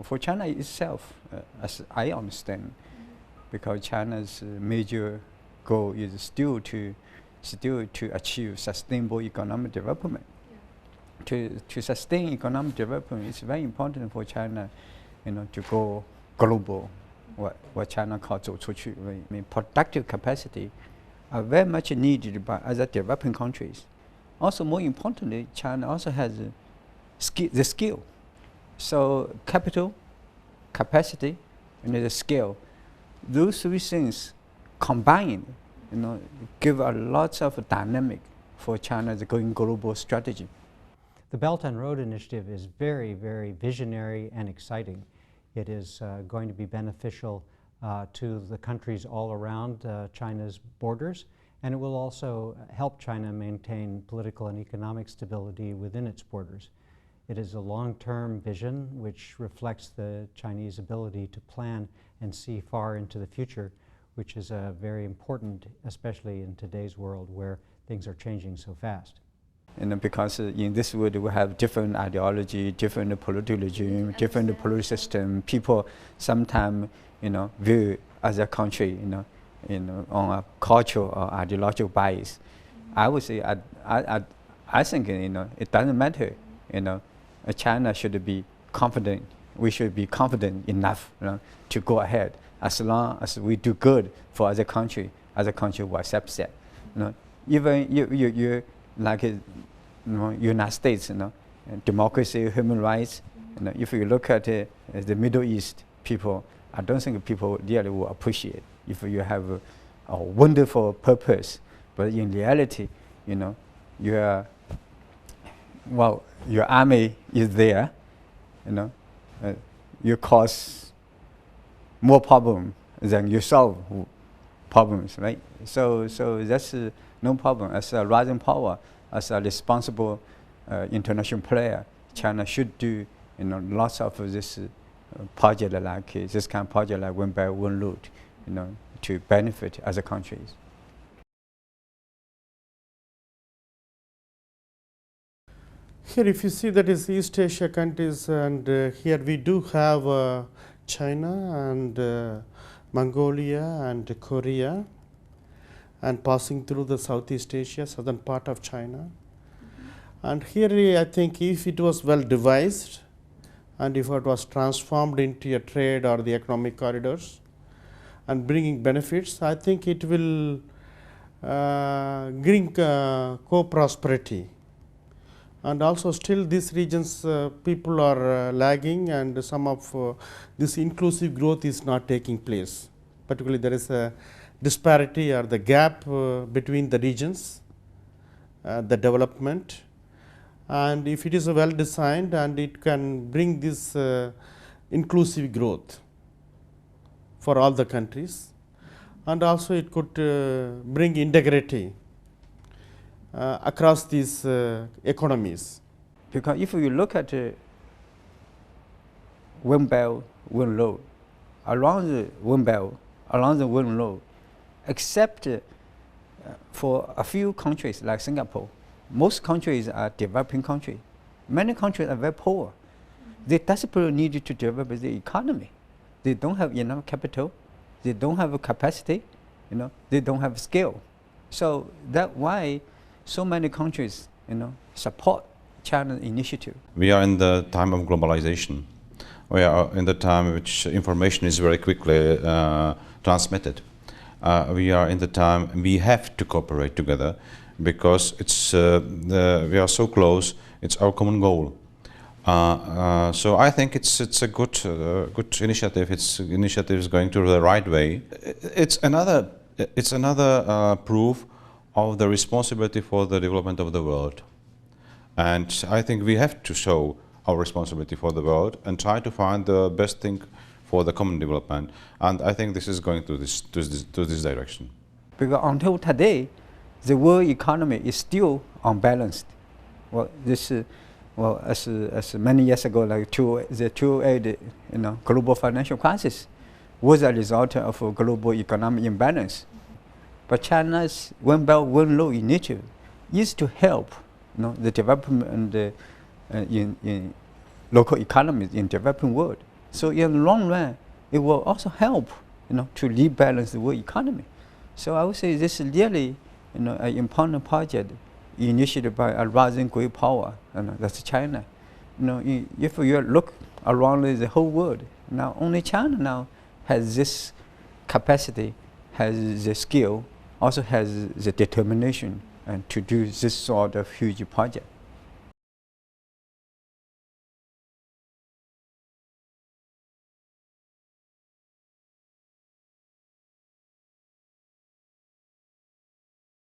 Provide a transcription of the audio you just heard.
for China itself, as I understand, because China's major goal is still to achieve sustainable economic development. To sustain economic development, it's very important for China, to go global. What China calls 走出去. I mean, productive capacity are very much needed by other developing countries. Also, more importantly, China also has the skill. So capital, capacity, and the skill. Those three things combined, give a lot of dynamic for China's going global strategy. The Belt and Road Initiative is very, very visionary and exciting. It is going to be beneficial to the countries all around China's borders, and it will also help China maintain political and economic stability within its borders. It is a long-term vision which reflects the Chinese ability to plan and see far into the future, which is very important, especially in today's world where things are changing so fast. Because in this world we have different ideology, different political regime, different political system. People sometimes, view other country, on a cultural or ideological bias. I would say, I think, it doesn't matter. China should be confident. We should be confident enough, to go ahead. As long as we do good for other country will accept that. Even you like United States, democracy, human rights. If you look at the Middle East people, I don't think people really will appreciate if you have a wonderful purpose, but in reality, your army is there, you cause more problem than you solve problems, right? So that's no problem. As a rising power, as a responsible international player, China should do lots of this project like this kind of project like One Belt One Road, to benefit other countries. Here, if you see, that is East Asia countries, and here we do have China and Mongolia and Korea, and passing through the Southeast Asia, southern part of China. And here, I think if it was well devised, and if it was transformed into a trade or the economic corridors and bringing benefits, I think it will bring co-prosperity. And also still these regions people are lagging, and some of this inclusive growth is not taking place. Particularly there is a disparity or the gap between the regions, the development. And if it is well designed, and it can bring this inclusive growth for all the countries, and also it could bring integrity across these economies. Because if you look at One Belt, One Road, along the One Belt, along the One Road, except for a few countries like Singapore, most countries are developing countries. Many countries are very poor. They desperately need to develop the economy. They don't have enough capital. They don't have a capacity. They don't have skill. So that's why so many countries, support China's initiative. We are in the time of globalization. We are in the time in which information is very quickly transmitted. We are in the time we have to cooperate together, because it's we are so close. It's our common goal. So I think it's a good initiative. Initiative is going to the right way. It's another proof of the responsibility for the development of the world. And I think we have to show our responsibility for the world and try to find the best thing for the common development. And I think this is going to this direction. Because until today, the world economy is still unbalanced. Well, as many years ago, like the 2008, global financial crisis was a result of a global economic imbalance. But China's One Belt One Road initiative is to help, the development in local economies in developing world. So in the long run, it will also help, to rebalance the world economy. So I would say this is really, an important project initiated by a rising great power, that's China. If you look around the whole world, now only China now has this capacity, has the skill, also has the determination, and to do this sort of huge project.